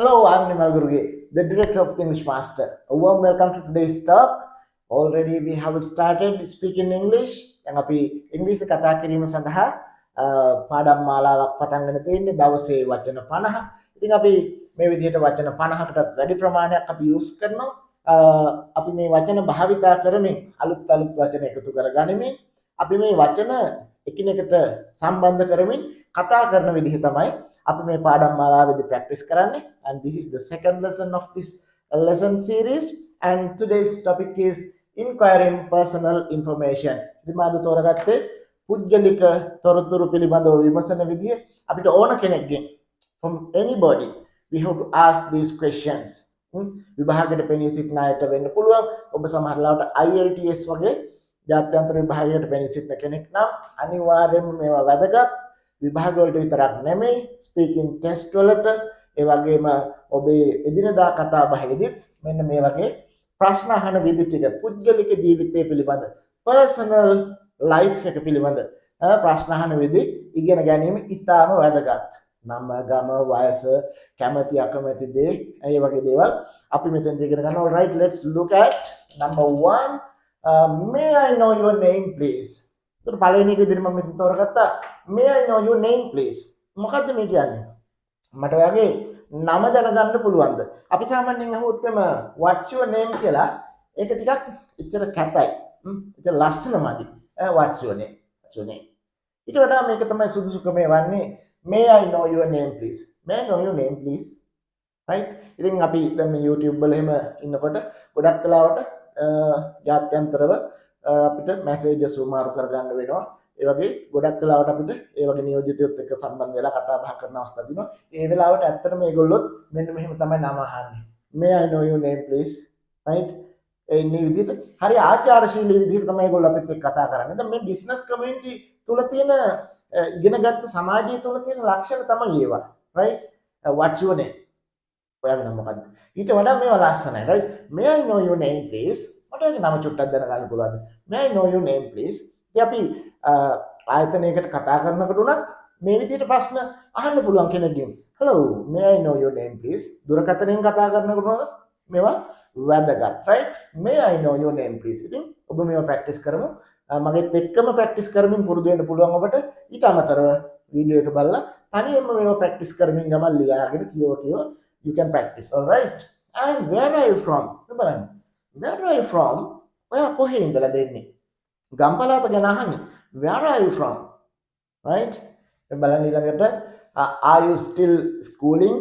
Hello, I'm Nimal Guruge, the director of the English Master. A warm welcome to today's talk. Already we have started speaking English. Yang අපි ඉංග්‍රීසි කතා කිරීම සඳහා පාඩම් මාලාවක් පටන් ගන්න තියෙන්නේ දවසේ වචන 50. ඉතින් අපි මේ විදිහට වචන 50කටත් වැඩි ප්‍රමාණයක් අපි යූස් කරනවා. අපි මේ වචන භාවිතා කරමින් අලුත් වචන එකතු කරගනිමින් අපි මේ වචන එකිනෙකට සම්බන්ධ කරමින් කතා කරන විදිහ තමයි අපි මේ පාඩම් මාලාවේදී ප්‍රැක්ටිස් කරන්නේ. And this is the second lesson of this lesson series, and today's topic is inquiring personal information. ඉතින් මාද තෝරගත්තේ පුද්ගලික තොරතුරු පිළිබඳව විමසන විදිහ. අපිට ඕන කෙනෙක්ගෙන් from anybody we have to ask these questions. විභාගයට පෙනී සිටින අයට වෙන්න පුළුවන්. ඔබ සමහර ලාවට ielts වගේ ජාත්‍යන්තර විභාගයකට පෙනී සිටින කෙනෙක් නම් අනිවාර්යයෙන්ම මේවා වැදගත්. විභාග වලට විතරක් නෙමෙයි ස්පීකින් ටෙස්ට් වලට ඒ වගේම ඔබේ එදිනදා කතා බහෙදිත් මෙන්න මේ වගේ ප්‍රශ්න අහන විදි ටික පුද්ගලික ජීවිතය පිළිබඳ පර්සනල් ලයිෆ් එක පිළිබඳ ප්‍රශ්න අහන විදි ඉගෙන ගැනීම ඉතාම වැදගත්. නම ගම වයස කැමැති අකමැති දේ ඒ වගේ දේවල් අපි මෙතෙන්දී ඉගෙන ගන්නවා. All right, let's look at number 1. May I know your name please? तो पहले के दिन में तोरगत्ता may I know your name please මොකද්ද මේ කියන්නේ මට ඔයාගේ නම දැනගන්න පුළුවන්ද අපි සාමාන්‍යයෙන් අහුවොත්ම what's your name කියලා ඒක ටිකක් එච්චර කැතයි එච්චර ලස්සනමදි what's your name ඊට වඩා මේක තමයි සුදුසුකම වන්නේ may I know your name please may I know your name please right ඉතින් අපි දැන් මේ YouTube වල එහෙම ඉන්නකොට ගොඩක් කලාවට ජාත්‍යන්තරව අපිට මැසේජස් උමාරු කරගන්න වෙනවා. ඒ වගේ ගොඩක් වෙලාවට අපිට ඒ වගේ නියෝජිතයොත් එක්ක සම්බන්ධ වෙලා කතා බහ කරන අවස්ථා තියෙනවා. ඒ වෙලාවට ඇත්තටම මේගොල්ලොත් මෙන්න මෙහෙම තමයි නම අහන්නේ. May I know your name please? right? ඒ විදිහට හරි ආචාරශීලී විදිහට තමයි ඒගොල්ලෝ අපිත් එක්ක කතා කරන්නේ. දැන් මේ බිස්නස් කමියුනිටි තුල තියෙන ඉගෙනගත්ත සමාජය තුල තියෙන ලක්ෂණ තමයි ඒවා. right? What's your name? ඔයාගේ නම මොකක්ද? ඊට වඩා මේවා ලස්සනයි. right? May I know your name please? මට ඔයාගේ නම චුට්ටක් දැනගන්න පුළුවන්ද? May I know your name please? ඉතින් අපි ආයතනයකට කතා කරනකොට උනත් මේ විදිහට ප්‍රශ්න අහන්න පුළුවන් කෙනෙක්ගෙන්. Hello, may I know your name please? දුරකථනයෙන් කතා කරනකොට උනත් මේවා වැදගත්. right? May I know your name please? ඉතින් ඔබ මේවා ප්‍රැක්ටිස් කරමු. මගෙත් එක්කම ප්‍රැක්ටිස් කරමින් පුරුදු වෙන්න පුළුවන් ඔබට. ඊට අමතරව වීඩියෝ එක බලලා තනියම මේවා ප්‍රැක්ටිස් කරමින් ගමන් ලියාගෙන කියව you can practice. all right? And where are you from? බලන්න. Where are you from? ඔයා කොහේ ඉඳලා දෙන්නේ? ගම්පලාත ගැන අහන්නේ. Where are you from? right? බලන්න ඊළඟට are you still schooling?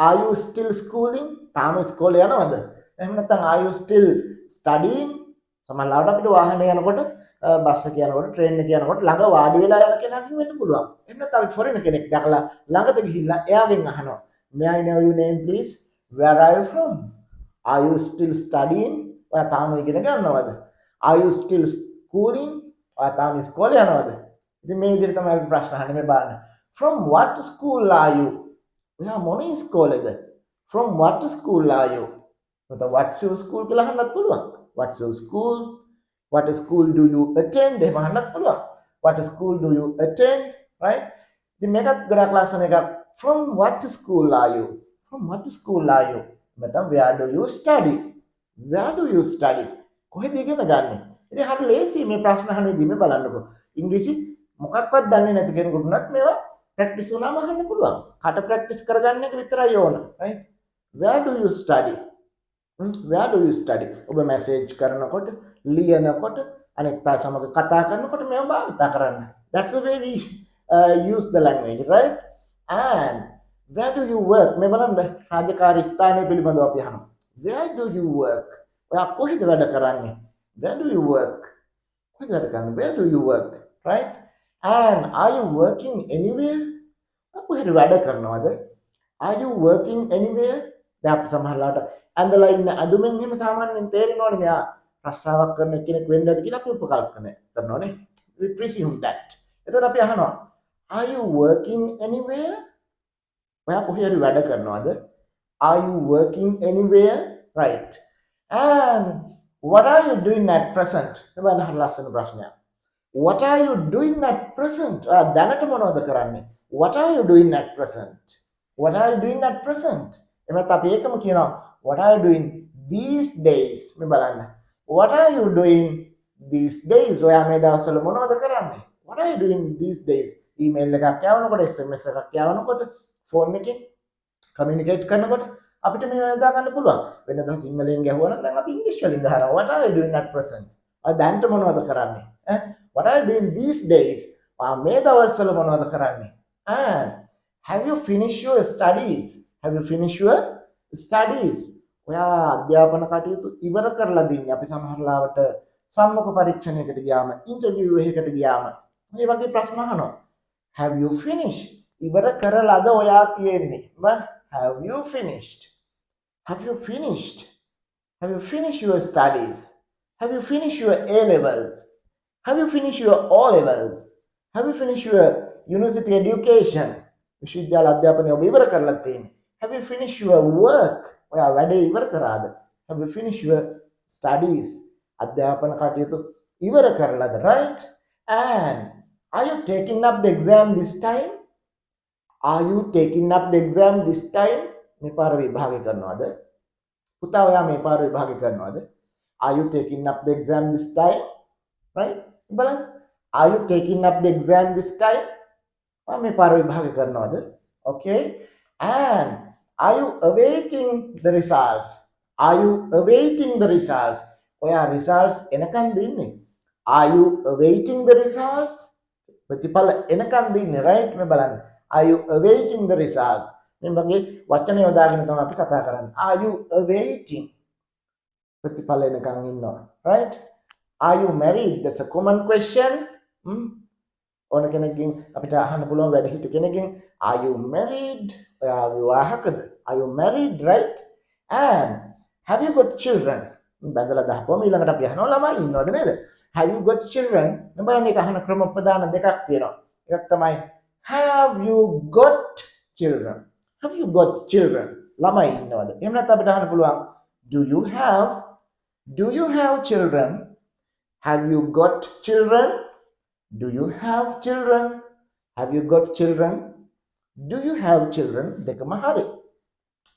Are you still schooling? තාම ඉස්කෝලේ යනවද? එහෙම නැත්නම් are you still studying? සමහර ලාවට අපිට වාහනේ යනකොට බස් එක යනකොට ට්‍රේන් එක යනකොට ළඟ වාඩි වෙලා යන කෙනෙක්ගෙන් වෙන්න පුළුවන්. එහෙම නැත්නම් අපි ෆොරින් කෙනෙක් දැකලා ළඟට ගිහිල්ලා එයාගෙන් අහනවා. May I know your name please? Where are you from? Are you still studying? ඔයා තාම ඉගෙන ගන්නවද? Are you still schooling? ඔයා තාම ඉස්කෝලේ යනවද? ඉතින් මේ විදිහට තමයි අපි ප්‍රශ්න අහන්නේ මේ බලන්න. From what school are you? ඔයා මොන ඉස්කෝලේද? From what school are you? නැත්නම් what's your school කියලා අහන්නත් පුළුවන්. What's your school? What school do you attend? එහෙම අහන්නත් පුළුවන්. What school do you attend? right? ඉතින් මේකත් ගොඩක් ලස්සන එකක්. From what school are you? From what school are you? නැත්නම් where do you study? Where do you study? කොහෙද ඉගෙන ගන්නෙ? ඉතින් හරි ලේසි මේ ප්‍රශ්න අහන විදිහ මේ බලන්නකෝ. ඉංග්‍රීසි මොකක්වත් දන්නේ නැති කෙනෙකුට උනත් මේවා ප්‍රැක්ටිස් වුණාම අහන්න පුළුවන්. කට ප්‍රැක්ටිස් කරගන්න එක විතරයි ඕන. right? Where do you study? Where do you study? ඔබ මැසේජ් කරනකොට, ලියනකොට, අනෙක් අය සමග කතා කරනකොට මේවා භාවිත කරන්න. That's the way we use the language, right? And where do you work? මේ බලන්න රාජකාරී ස්ථානය පිළිබඳව අපි අහනවා. Where do you work? ඔයා කොහෙද වැඩ කරන්නේ? Where do you work? කොහෙද වැඩ කරන්නේ? Where do you work? right? And are you working anywhere? ඔයා කොහෙද වැඩ කරනවද? Are you working anywhere? දැන් අපි සමහරවිට ඇඳලා ඉන්න අඳුමෙන් එහෙම සාමාන්‍යයෙන් තේරෙනවනේ මෙයා රස්සාවක් කරන කෙනෙක් වෙන්න ඇති කියලා අපි උපකල්පනය කරනවානේ. We presume that. එතකොට අපි අහනවා Are you working anywhere? ඔයා කොහේ හරි වැඩ කරනවද? Are you working anywhere? right? And what are you doing at present? බලන්න හරි ලස්සන ප්‍රශ්නයක්. What are you doing at present? දැනට මොනවද කරන්නේ? What are you doing at present? What are you doing at present? එහෙනම් අපි ඒකම කියනවා what are you doing these days මේ බලන්න what are you doing these days ඔයා මේ දවස්වල මොනවද කරන්නේ what are you doing these days email එකක් යවනකොට SMS එකක් යවනකොට phone එකෙන් communicate කරනකොට අපිට මේ යොදා ගන්න පුළුවන් වෙනදා සිංහලෙන් ගැහුවා නම් දැන් අපි ඉංග්‍රීසි වලින් ගහනවා what are you doing at present ඔය දැන්ට මොනවද කරන්නේ what are you doing these days මේ දවස්වල මොනවද කරන්නේ and have you finished your studies have you finished your studies ඔයා අධ්‍යාපන කටයුතු ඉවර කරලා දින්නේ අපි සමහර ලාවට සම්මුඛ පරීක්ෂණයකට ගියාම ඉන්ටර්විව් එකකට ගියාම මේ වගේ ප්‍රශ්න අහනවා have you finished ඉවර කරලාද ඔයා තියෙන්නේ but have you finished have you finished have you finished your studies have you finished your A levels have you finished your O levels have you finished your university education විශ්වවිද්‍යාල අධ්‍යාපනය ඔබ ඉවර කරලා තියෙන්නේ have you finished your work ඔයා වැඩේ ඉවර කරාද have you finished your studies අධ්‍යාපන කටයුතු ඉවර කරලාද right and are you taking up the exam this time are you taking up the exam this time මේ පාර විභාගය කරනවද පුතා ඔයා මේ පාර විභාගය කරනවද are you taking up the exam this time right බලන්න are you taking up the exam this time මේ පාර විභාගය කරනවද okay and are you awaiting the results are you awaiting the results ඔයා results එනකන්ද ඉන්නේ are you awaiting the results ප්‍රතිඵල එනකන්ද ඉන්නේ right මේ බලන්න are you awaiting the results මේ වගේ වචන යොදාගෙන තමයි අපි කතා කරන්නේ are you awaiting ප්‍රතිඵල එනකන් ඉන්නවා right are you married that's a common question ඕන කෙනෙක්ගෙන් අපිට අහන්න පුළුවන් වැඩ හිට කෙනෙක්ගෙන් are you married ඔයා විවාහකද are you married right and have you got children බඳලා දාපුවම ඊළඟට අපි අහනවා ළමයි ඉන්නවද නේද have you got children බලන්න ඒක අහන ක්‍රම ප්‍රධාන දෙකක් තියෙනවා එකක් තමයි have you got children have you got children ළමයි ඉන්නවද එහෙම නැත්නම් අපිට අහන්න පුළුවන් do you have children have you got children do you have children have you got children do you have children දෙකම හරි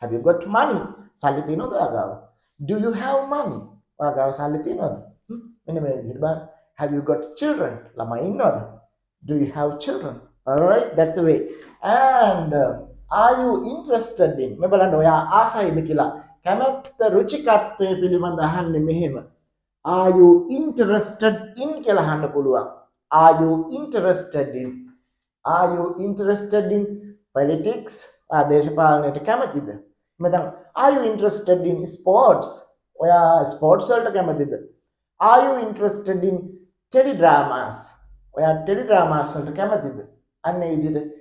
have you got money සල්ලි තියෙනවද ඔයාගාව do you have money ඔයාගාව සල්ලි තියෙනවද මෙන්න මේ විදිහට බලන්න have you got children ළමයි ඉන්නවද do you have children all right that's the way and are you interested in මේ බලන්න ඔයා ආසයිද කියලා කැමැත්ත රුචිකත්වය පිළිබඳ අහන්නේ මෙහෙම are you interested in කියලා අහන්න පුළුවන් are you interested in politics දේශපාලනයට කැමතිද මෙතන are you interested in sports ඔයා sports වලට කැමතිද are you interested in teledramas ඔයා teledramas වලට කැමතිද අන්න ඒ විදිහට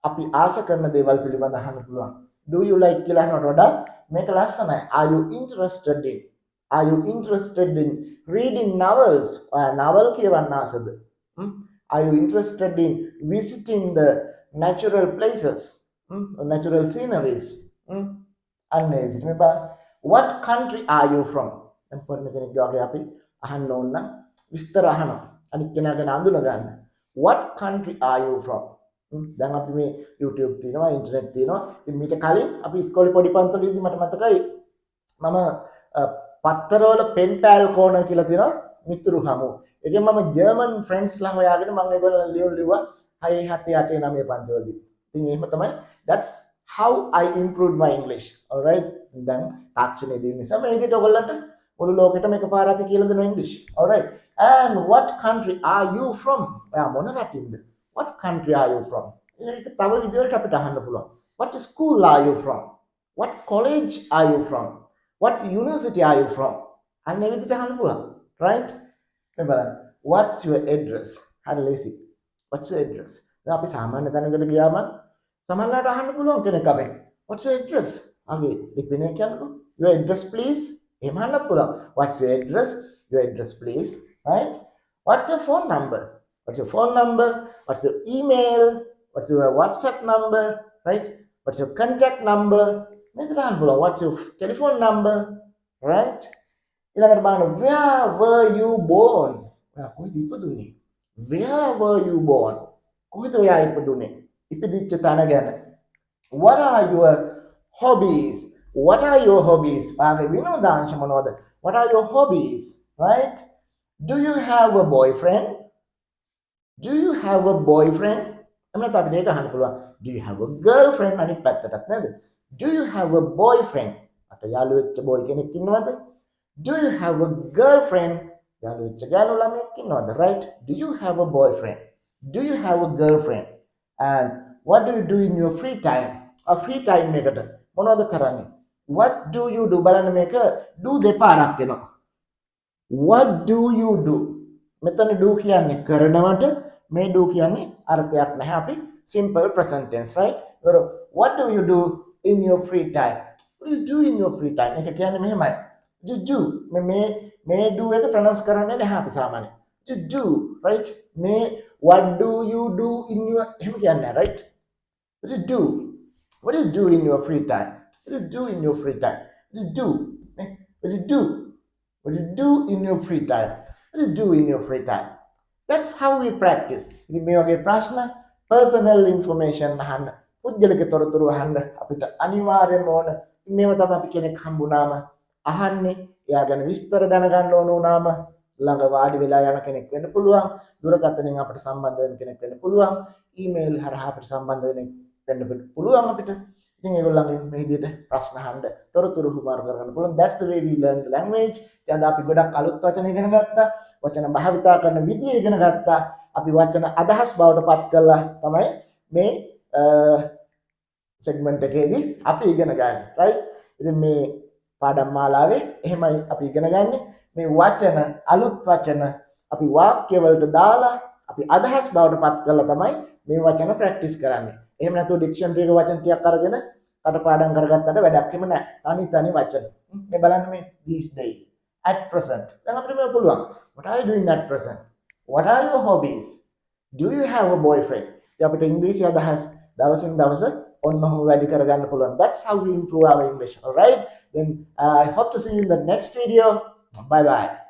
අපි ආස කරන දේවල් පිළිබඳව අහන්න පුළුවන් do you like කියලා අහනවට වඩා මේක ලස්සනයි are you interested in reading novels ඔයා novel කියවන්න ආසද are you interested in visiting the natural places natural sceneries අන්න ඒ විදිහට මේ බලන්න what country are you from දැන් පොඩි කෙනෙක්ගේ වගේ අපි අහන්න ඕන නම් විස්තර අහනවා අනිත් කෙනා ගැන අඳුන ගන්න what country are you from දැන් අපි මේ YouTube තියෙනවා ඉන්ටර්නෙට් තියෙනවා ඉතින් මීට කලින් අපි ඉස්කෝලේ පොඩි පන්තිවලදී මට මතකයි මම පත්තරවල පෙන් පෑල් කෝනර් කියලා තියෙනවා මිතුරු හමු ඒකෙන් මම ජර්මන් ෆ්‍රෙන්ඩ්ස් ලා හොයාගෙන මම ඒගොල්ලෝ ලියුවා 6 7 8 9 පන්තිවලදී ඉතින් එහෙම තමයි that's how I improved my English all right දැන් තාක්ෂණයේ දින නිසා මේ විදිහට ඔයගොල්ලන්ට මුළු ලෝකෙටම එකපාර අපි කියලා දෙනවා English all right and what country are you from ඔයා මොන රටින්ද what country are you from ඒක තව විදිහකට අපිට අහන්න පුළුවන් what school are you from what college are you from what university are you from අන්න ඒ විදිහට අහන්න පුළුවන් right මේ බලන්න what's your address හරි ලේසි what's your address දැන් අපි සාමාන්‍ය තැනකට ගියාම සමහරවිට අහන්න පුළුවන් කෙනෙක් අපෙන් what's your address අගේ ලිපිනේ කියන්නකෝ your address please එහෙම අහන්න පුළුවන් what's your address please right what's your phone number what's your phone number what's your email what's your WhatsApp number right what's your contact number මෙතන අහන්න පුළුවන් what's your telephone number right ඊළඟට බලන්න where were you born ඔයා කොහෙද ඉපදුනේ where were you born කොහෙද ඔයා ඉපදුනේ ඉපදිච්ච තැන ගැන what are your hobbies. What are your hobbies? විනෝදාංශ මොනවද? What are your hobbies? Right? Do you have a boyfriend? Do you have a boyfriend? එහෙම නැත්නම් අපිට ඒක අහන්න පුළුවන්. Do you have a girlfriend? අනිත් පැත්තටත් නේද? Do you have a boyfriend? අත යාළු වෙච්ච boy කෙනෙක් ඉන්නවද? Do you have a girlfriend? යාළු වෙච්ච ගෑනු ළමයෙක් ඉන්නවද? Right? Do you have a boyfriend? Do you have a girlfriend? And what do you do in your free time? A free time එකට මොනවද කරන්නේ? What do you do? බලන්න මේක do දෙපාරක් එනවා. What do you do? මෙතන do කියන්නේ කරනවට මේ do කියන්නේ අර්ථයක් නැහැ. අපි simple present tense, right? What do you do in your free time? What do you do in your free time? මේක කියන්නේ මෙහෙමයි. Do මේ do එක pronounce කරන්නේ නැහැ අපි සාමාන්‍යයෙන්. Do, right? මේ what do you do in your එහෙම කියන්නේ right? What do you do? What do you do in your free time? What do you do in your free time? What do you do? What do you do? What do you do in your free time? What do you do in your free time? That's how we practice. ඉතින් මේ වගේ ප්‍රශ්න personal information අහන්න, පුද්ගලික තොරතුරු අහන්න අපිට අනිවාර්යයෙන්ම ඕන. මේව තමයි අපි කෙනෙක් හම්බුනාම අහන්නේ. එයා ගැන විස්තර දැනගන්න ඕන වුණාම ළඟ වාඩි වෙලා යන කෙනෙක් වෙන්න පුළුවන්. දුරකථනයෙන් අපිට සම්බන්ධ වෙන කෙනෙක් වෙන්න පුළුවන්. ඊමේල් හරහා අපිට සම්බන්ධ වෙන්න පුළුවන් අපිට. ඉතින් ඒගොල්ලන්ගෙන් මේ විදිහට ප්‍රශ්න අහන්න තොරතුරු හුමාරු කරගන්න පුළුවන්. That's the way we learn the language. දැන් අපි ගොඩක් අලුත් වචන ඉගෙන ගත්තා. වචන භාවිතා කරන විදිය ඉගෙන ගත්තා. අපි වචන අදහස් බවට පත් කළා තමයි මේ segment එකේදී අපි ඉගෙන ගන්න. right? ඉතින් මේ පාඩම් මාලාවේ එහෙමයි අපි ඉගෙන ගන්නේ. මේ වචන අලුත් වචන අපි වාක්‍ය වලට දාලා අපි අදහස් බවට පත් කරලා තමයි මේ වචන ප්‍රැක්ටිස් කරන්නේ. එහෙම නැතුව ඩික්ෂනරි එක වචන ටිකක් අරගෙන කටපාඩම් කරගත්තට වැඩක් එම නැහැ. තනි වචන. මේ බලන්න මේ these days, at present. දැන් අපිට මේ පුළුවන්. What are you doing at present? What are your hobbies? Do you have a boyfriend? ඉතින් අපිට ඉංග්‍රීසි අදහස් දවසින් දවස ඔන්නෝම වැඩි කරගන්න පුළුවන්. That's how we improve our English. All right? Then I hope to see you in the next video. Bye bye.